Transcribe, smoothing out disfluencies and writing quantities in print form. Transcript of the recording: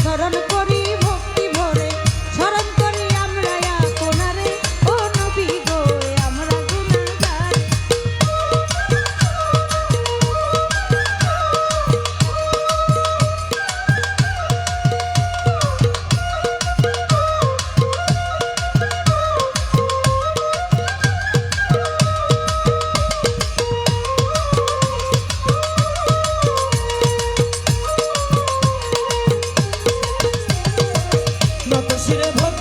স্মরণ করি ভক্তি ভরে, স্মরণ করি আমরা আপনারে, ও নবী গো আমরা গুনাহগার। নত শিরে ভক্তি